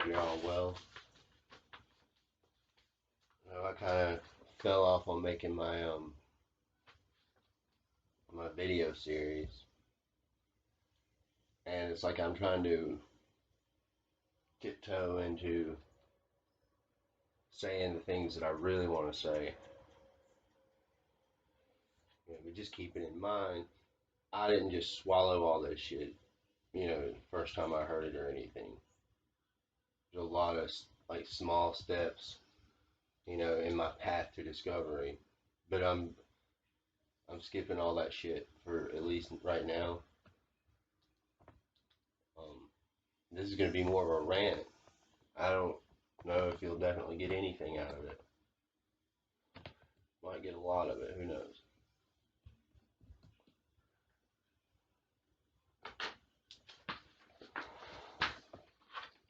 hope you're all well. I kind of fell off on making my video series, and it's like I'm trying to tiptoe into saying the things that I really want to say. But just keeping in mind, I didn't just swallow all this shit, first time I heard it or anything. There's a lot of like small steps, in my path to discovery. But I'm skipping all that shit for at least right now. This is going to be more of a rant. I don't know if you'll definitely get anything out of it. Might get a lot of it, who knows.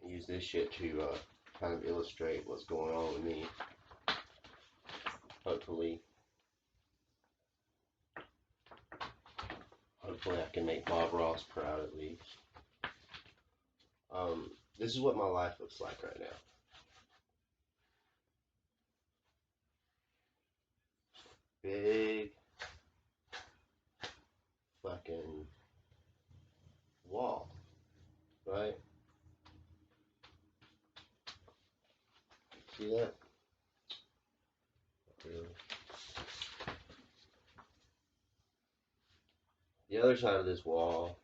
Use this shit to kind of illustrate what's going on with me. Hopefully I can make Bob Ross proud at least. This is what my life looks like right now. Big fucking wall, right? See that? Not really. The other side of this wall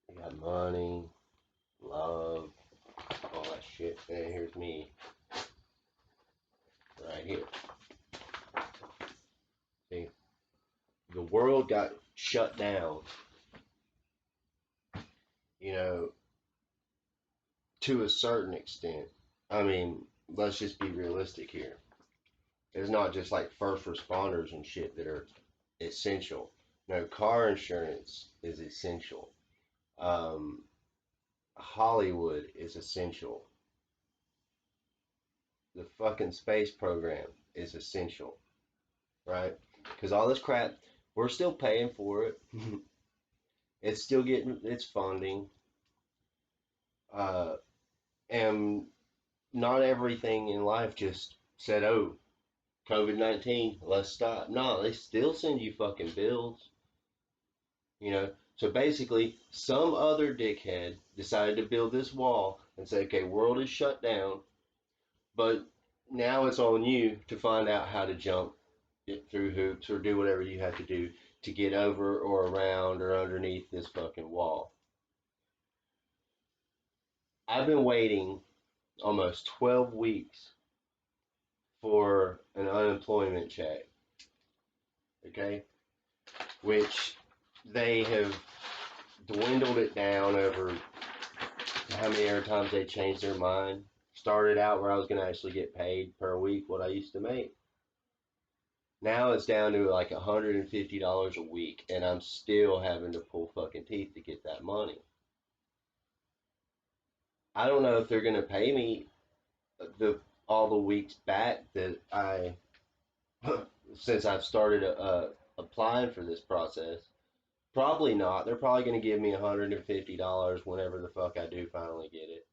you got money, love, all that shit. And here's me right here. See? The world got shut down, to a certain extent. I mean, let's just be realistic here. It's not just like first responders and shit that are essential. No, car insurance is essential. Hollywood is essential. The fucking space program is essential, right? Because all this crap, we're still paying for it. It's still getting its funding. And not everything in life just said, oh, COVID-19, let's stop. No, they still send you fucking bills. So basically, some other dickhead decided to build this wall and say, okay, world is shut down, but now it's on you to find out how to jump it through hoops or do whatever you have to do to get over or around or underneath this fucking wall. I've been waiting almost 12 weeks for an unemployment check, okay, which they have dwindled it down over how many other times they changed their mind. Started out where I was going to actually get paid per week what I used to make. Now it's down to like $150 a week, and I'm still having to pull fucking teeth to get that money. I don't know if they're going to pay me all the weeks back that I since I've started applying for this process. Probably not. They're probably going to give me $150 whenever the fuck I do finally get it,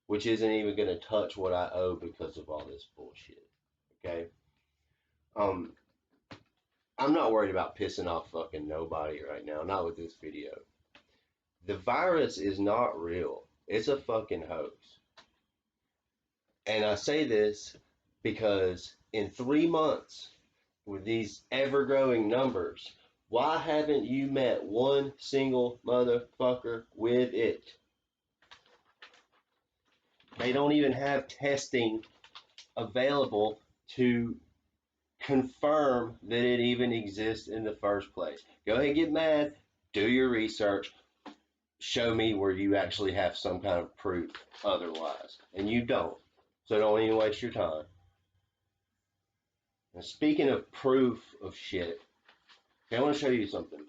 which isn't even going to touch what I owe because of all this bullshit. Okay? I'm not worried about pissing off fucking nobody right now, not with this video. The virus is not real. It's a fucking hoax. And I say this because in 3 months, with these ever-growing numbers, why haven't you met one single motherfucker with it? They don't even have testing available to confirm that it even exists in the first place. Go ahead and get mad. Do your research. Show me where you actually have some kind of proof otherwise. And you don't. So don't even waste your time. Now, speaking of proof of shit, I want to show you something.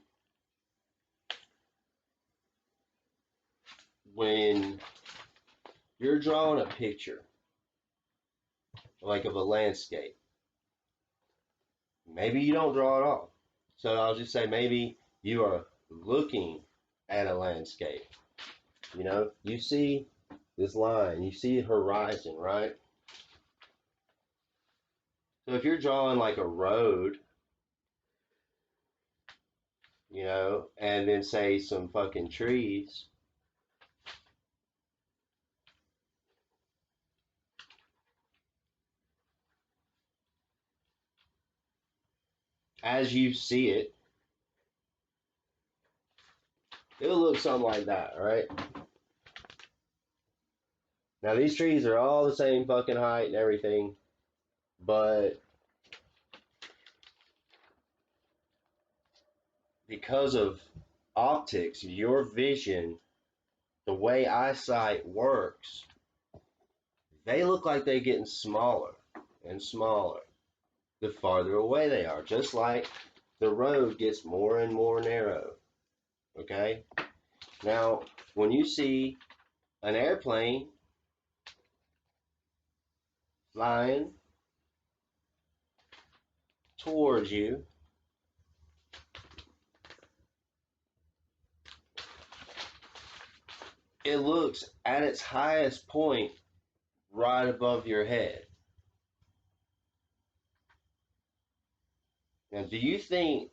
When you're drawing a picture, like of a landscape, Maybe you don't draw it off. So I'll just say maybe you are looking at a landscape. You know, you see this line, you see horizon, right? So if you're drawing like a road, you know, and then say some fucking trees, as you see it, it'll look something like that, right? Now these trees are all the same fucking height and everything, but because of optics, your vision, the way eyesight works, they look like they're getting smaller and smaller the farther away they are, just like the road gets more and more narrow. Okay? Now, when you see an airplane flying towards you, it looks at its highest point right above your head. Now, do you think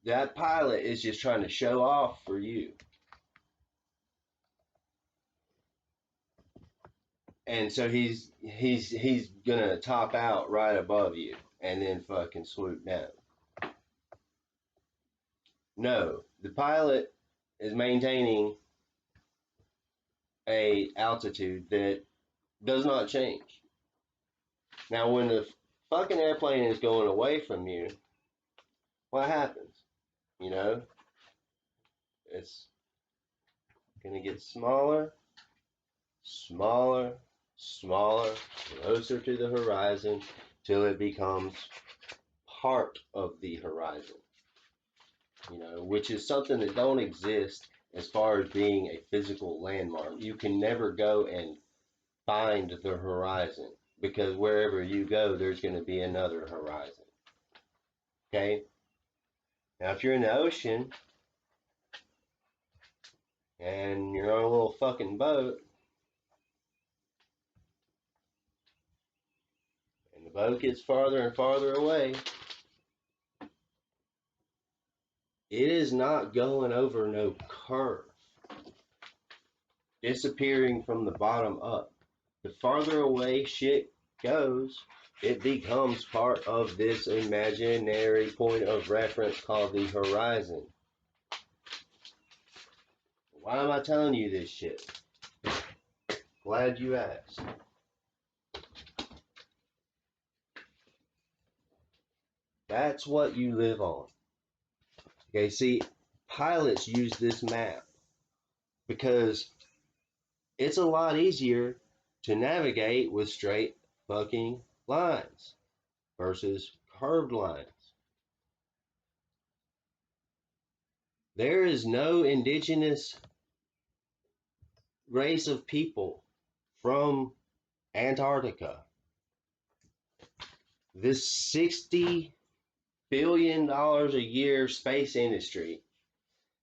that pilot is just trying to show off for you? And so he's gonna top out right above you and then fucking swoop down. No, the pilot is maintaining a altitude that does not change. Now, when the fucking airplane is going away from you, what happens? You know, it's gonna get smaller, smaller, smaller, closer to the horizon till it becomes part of the horizon. You know, which is something that don't exist as far as being a physical landmark. You can never go and find the horizon because wherever you go, there's going to be another horizon. Okay? Now, if you're in the ocean and you're on a little fucking boat, and the boat gets farther and farther away, it is not going over no curve, disappearing from the bottom up. The farther away shit goes, it becomes part of this imaginary point of reference called the horizon. Why am I telling you this shit? Glad you asked. That's what you live on. Okay, see, pilots use this map because it's a lot easier to navigate with straight fucking lines versus curved lines. There is no indigenous race of people from Antarctica. This $60 billion a year space industry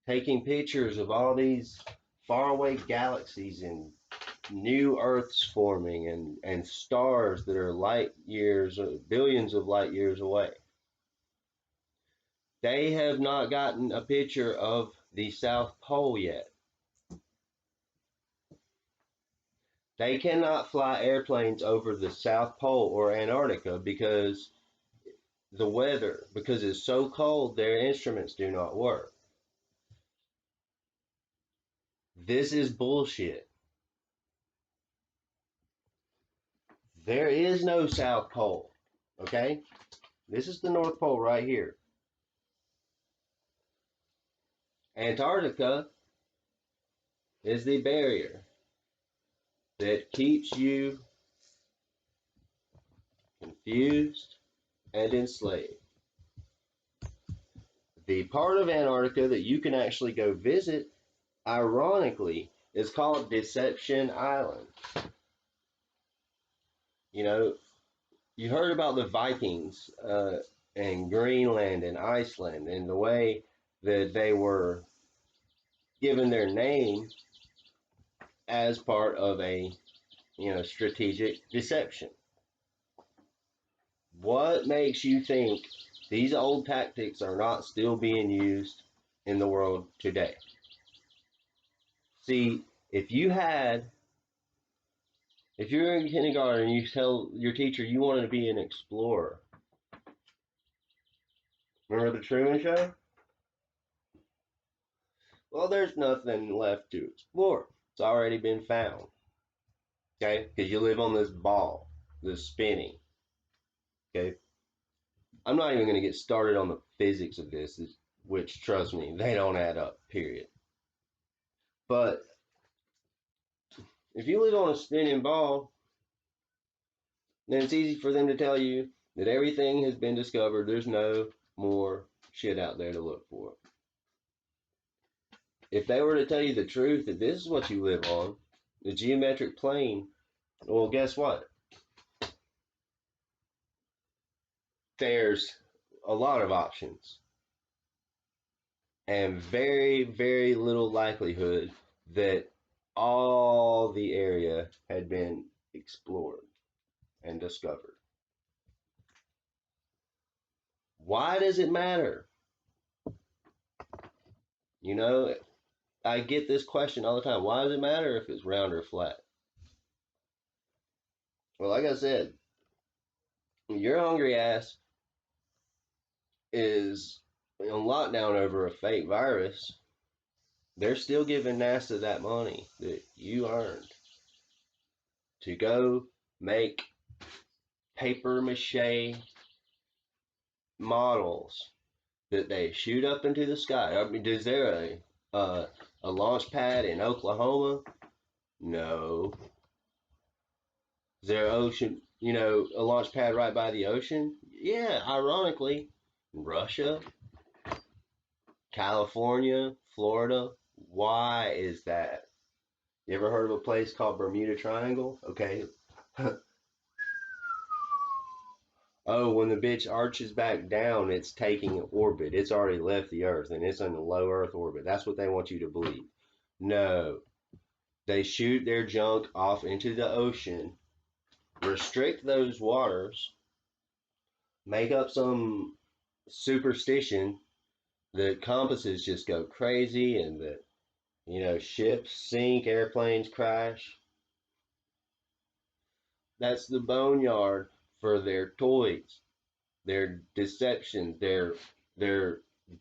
taking pictures of all these faraway galaxies and new Earths forming and stars that are light years, billions of light years away. They have not gotten a picture of the South Pole yet. They cannot fly airplanes over the South Pole or Antarctica because the weather, because it's so cold, their instruments do not work. This is bullshit. There is no South Pole, okay? This is the North Pole right here. Antarctica is the barrier that keeps you confused and enslaved. The part of Antarctica that you can actually go visit, ironically, is called Deception Island. You know, You heard about the Vikings and Greenland and Iceland and the way that they were given their name as part of a strategic deception. What makes you think these old tactics are not still being used in the world today? See, if you had, if you're in kindergarten and you tell your teacher you wanted to be an explorer, remember the Truman Show? Well, there's nothing left to explore. It's already been found. Okay? Because you live on this ball, this spinning. Okay? I'm not even going to get started on the physics of this, which, trust me, they don't add up, period. But if you live on a spinning ball, then it's easy for them to tell you that everything has been discovered. There's no more shit out there to look for. If they were to tell you the truth that this is what you live on, the geometric plane, well, guess what? There's a lot of options and very, very little likelihood that all the area had been explored and discovered. Why does it matter? You know, I get this question all the time. Why does it matter if it's round or flat? Well, like I said, your hungry ass is on lockdown over a fake virus. They're still giving NASA that money that you earned to go make paper mache models that they shoot up into the sky. I mean, is there a launch pad in Oklahoma? No. Is there an ocean? A launch pad right by the ocean? Yeah. Ironically, Russia, California, Florida. Why is that? You ever heard of a place called Bermuda Triangle? Okay. Oh, when the bitch arches back down, it's taking orbit. It's already left the Earth and it's in a low Earth orbit. That's what they want you to believe. No, they shoot their junk off into the ocean, restrict those waters, make up some superstition that compasses just go crazy and that, ships sink, airplanes crash. That's the boneyard for their toys, their deception, their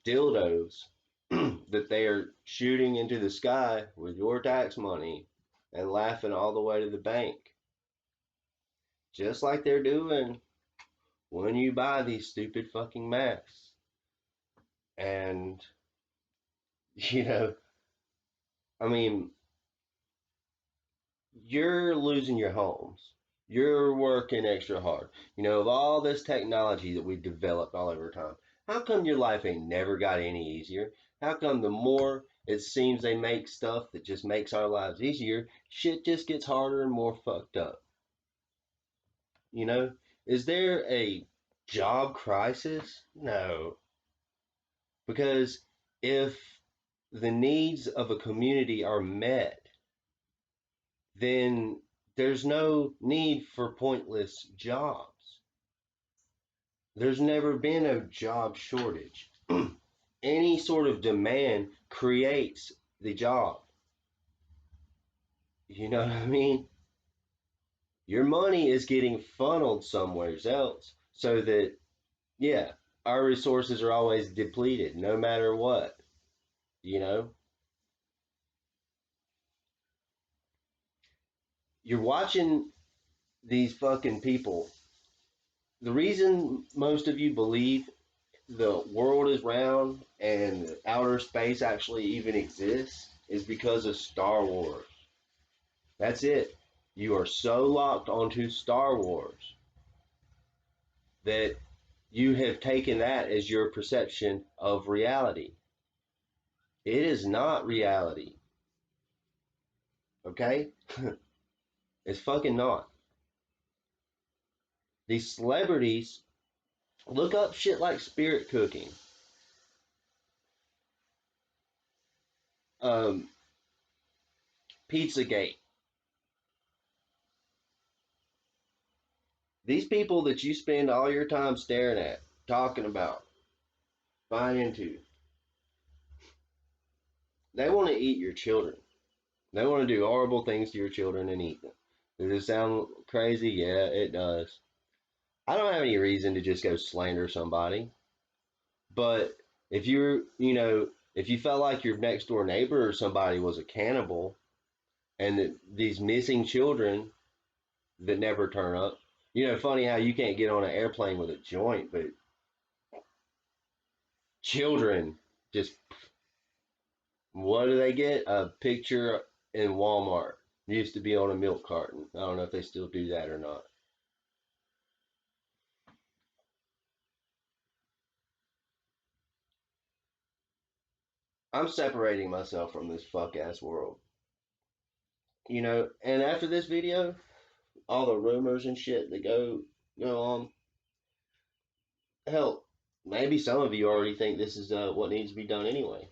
dildos that they are shooting into the sky with your tax money and laughing all the way to the bank. Just like they're doing when you buy these stupid fucking masks. And, you know, I mean, you're losing your homes. You're working extra hard. Of all this technology that we've developed all over time, how come your life ain't never got any easier? How come the more it seems they make stuff that just makes our lives easier, shit just gets harder and more fucked up? You know? Is there a job crisis? No. Because if the needs of a community are met, then there's no need for pointless jobs. There's never been a job shortage. Any sort of demand creates the job. You know what I mean? Your money is getting funneled somewhere else so that, yeah, our resources are always depleted no matter what. You know, you're watching these fucking people. The reason most of you believe the world is round and outer space actually even exists is because of Star Wars. That's it. You are so locked onto Star Wars that you have taken that as your perception of reality. It is not reality. Okay? It's fucking not. These celebrities, look up shit like spirit cooking, um, Pizzagate. These people that you spend all your time staring at, talking about, buying into, they want to eat your children. They want to do horrible things to your children and eat them. Does it sound crazy? Yeah, it does. I don't have any reason to just go slander somebody. But if if you felt like your next door neighbor or somebody was a cannibal and these missing children that never turn up, funny how you can't get on an airplane with a joint, but children just, what do they get? A picture in Walmart. It used to be on a milk carton. I don't know if they still do that or not. I'm separating myself from this fuck ass world. And after this video, all the rumors and shit that go on, hell, maybe some of you already think this is what needs to be done anyway.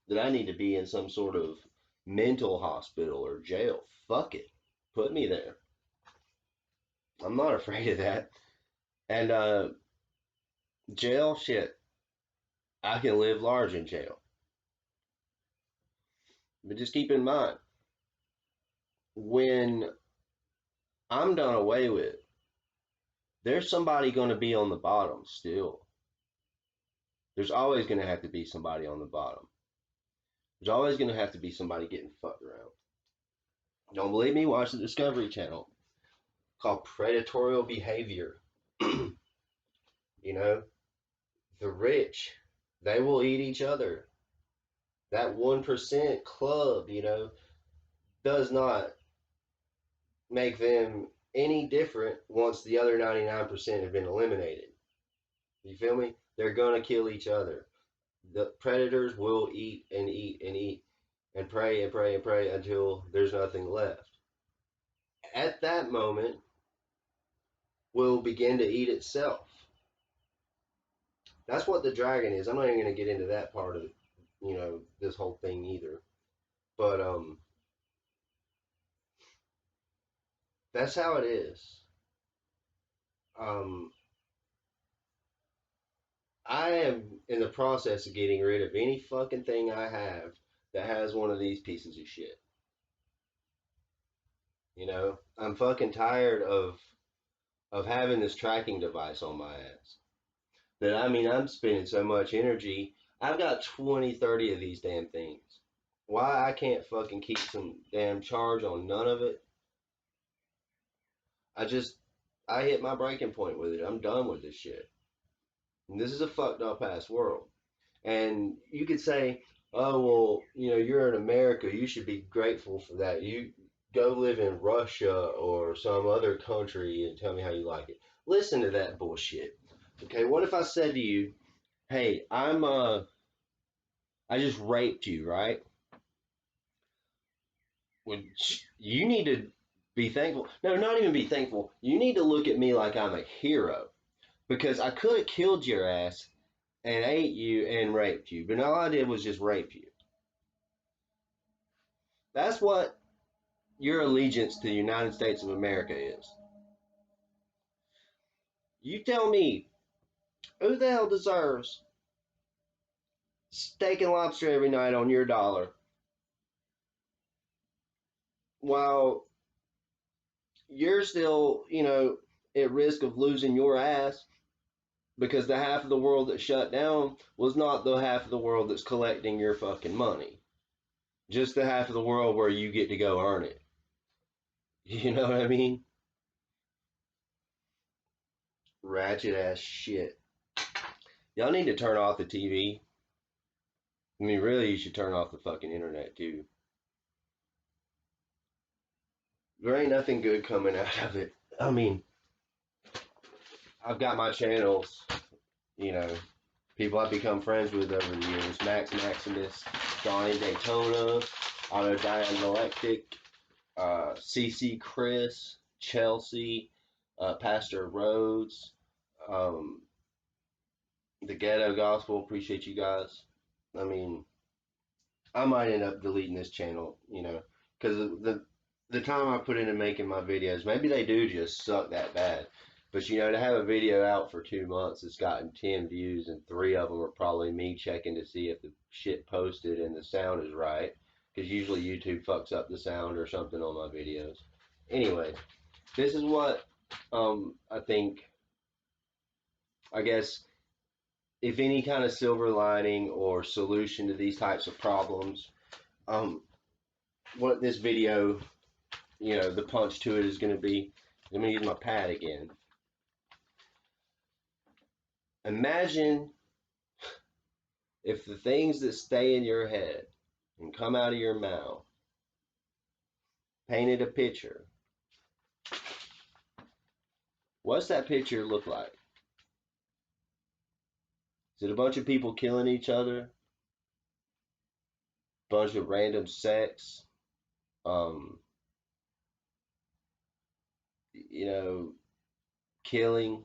That I need to be in some sort of mental hospital or jail. Fuck it. Put me there. I'm not afraid of that. And jail, shit, I can live large in jail. But just keep in mind, when I'm done away with, there's somebody going to be on the bottom still. There's always going to have to be somebody on the bottom. There's always going to have to be somebody getting fucked around. Don't believe me? Watch the Discovery Channel called Predatorial Behavior. You know, the rich, they will eat each other. That 1% club, does not make them any different once the other 99% have been eliminated. You feel me? They're going to kill each other. The predators will eat and eat and eat and prey and prey and prey until there's nothing left. At that moment, will begin to eat itself. That's what the dragon is. I'm not even going to get into that part of this whole thing either. But that's how it is. Um, I am in the process of getting rid of any fucking thing I have that has one of these pieces of shit. I'm fucking tired of having this tracking device on my ass. That I mean, I'm spending so much energy. I've got 20, 30 of these damn things. Why I can't fucking keep some damn charge on none of it? I just I hit my breaking point with it. I'm done with this shit. And this is a fucked up ass world. And you could say, oh, well, you're in America. You should be grateful for that. You go live in Russia or some other country and tell me how you like it. Listen to that bullshit. Okay, what if I said to you, hey, I just raped you, right? Well, you need to be thankful. No, not even be thankful. You need to look at me like I'm a hero because I could have killed your ass and ate you and raped you, but all I did was just rape you. That's what your allegiance to the United States of America is. You tell me, who the hell deserves steak and lobster every night on your dollar while you're still, at risk of losing your ass because the half of the world that shut down was not the half of the world that's collecting your fucking money. Just the half of the world where you get to go earn it. You know what I mean? Ratchet ass shit. Y'all need to turn off the TV. I mean, really, you should turn off the fucking internet too. There ain't nothing good coming out of it. I mean, I've got my channels, you know, people I've become friends with over the years. Max Maximus, Johnny Daytona, Autodialectic, CC Chris, Chelsea, Pastor Rhodes, um, the Ghetto Gospel. Appreciate you guys. I mean, I might end up deleting this channel, because the time I put into making my videos, maybe they do just suck that bad. But to have a video out for 2 months that's gotten 10 views and three of them are probably me checking to see if the shit posted and the sound is right, because usually YouTube fucks up the sound or something on my videos. Anyway, this is what I think. I guess if any kind of silver lining or solution to these types of problems, um, what this video, the punch to it is going to be. Let me use my pad again. Imagine if the things that stay in your head and come out of your mouth painted a picture. What's that picture look like? Is it a bunch of people killing each other? Bunch of random sex? Um, you know, killing,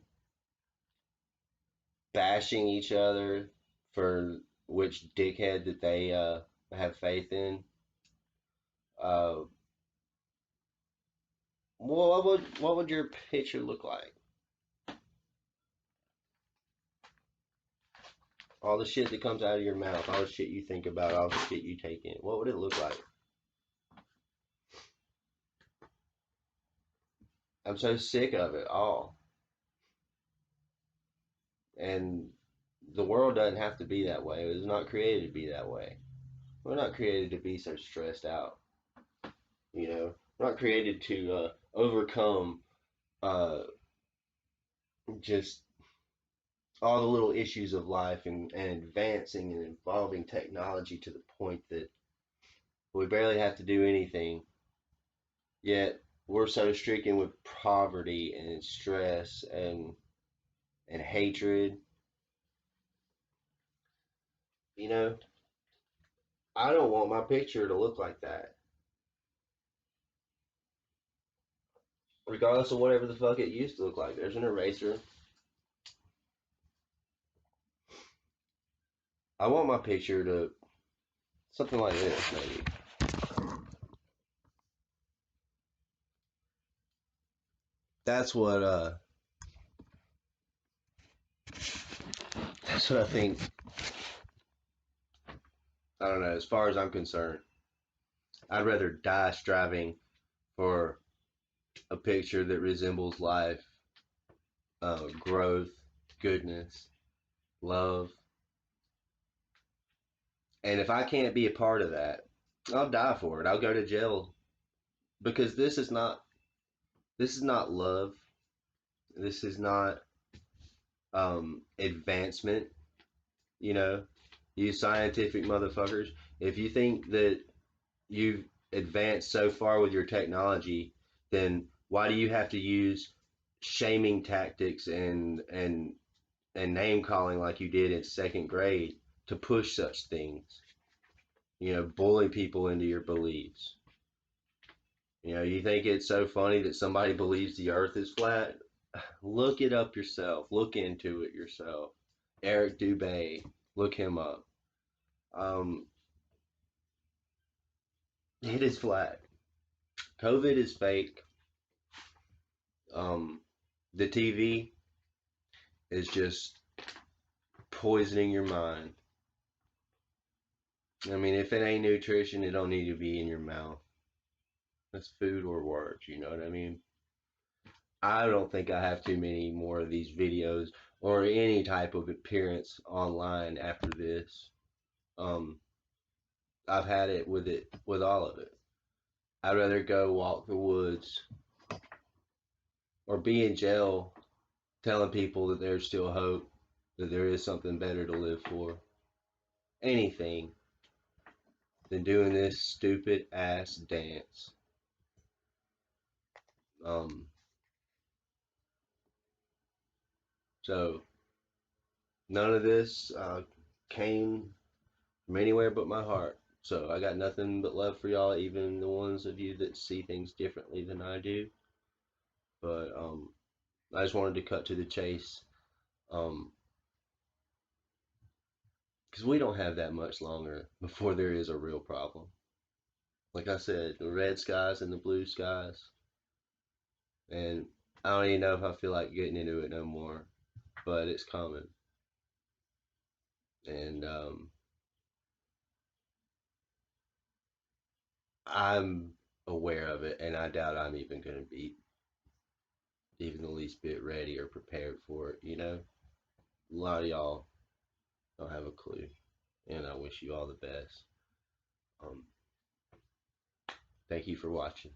bashing each other for which dickhead that they have faith in. Uh, what would your picture look like? All the shit that comes out of your mouth, all the shit you think about, all the shit you take in. What would it look like? I'm so sick of it all. And the world doesn't have to be that way. It was not created to be that way. We're not created to be so stressed out. We're not created to overcome uh, just all the little issues of life and advancing and evolving technology to the point that we barely have to do anything. Yet we're so stricken with poverty and stress and hatred. You know, I don't want my picture to look like that. Regardless of whatever the fuck it used to look like. There's an eraser. I want my picture to something like this, maybe. That's what that's what I think. I don't know, as far as I'm concerned, I'd rather die striving for a picture that resembles life, growth, goodness, love. And if I can't be a part of that, I'll die for it. I'll go to jail because this is not love. This is not advancement. You know, you scientific motherfuckers. If you think that you've advanced so far with your technology, then why do you have to use shaming tactics and name calling like you did in second grade to push such things? Bully people into your beliefs. You think it's so funny that somebody believes the earth is flat? Look it up yourself. Look into it yourself. Eric Dubay, look him up. Um, it is flat. COVID is fake. Um, the TV is just poisoning your mind. I mean, if it ain't nutrition, it don't need to be in your mouth. That's food or words, you know what I mean? I don't think I have too many more of these videos or any type of appearance online after this. Um, I've had it with all of it. I'd rather go walk the woods or be in jail telling people that there's still hope, that there is something better to live for. Anything than doing this stupid ass dance. Um, so none of this came from anywhere but my heart. So I got nothing but love for y'all, even the ones of you that see things differently than I do. But I just wanted to cut to the chase, um, because we don't have that much longer before there is a real problem. Like I said, the red skies and the blue skies, and I don't even know if I feel like getting into it no more, but it's coming, and I'm aware of it, and I doubt I'm even going to be even the least bit ready or prepared for it. You know, a lot of y'all don't have a clue, and I wish you all the best. Um, Thank you for watching.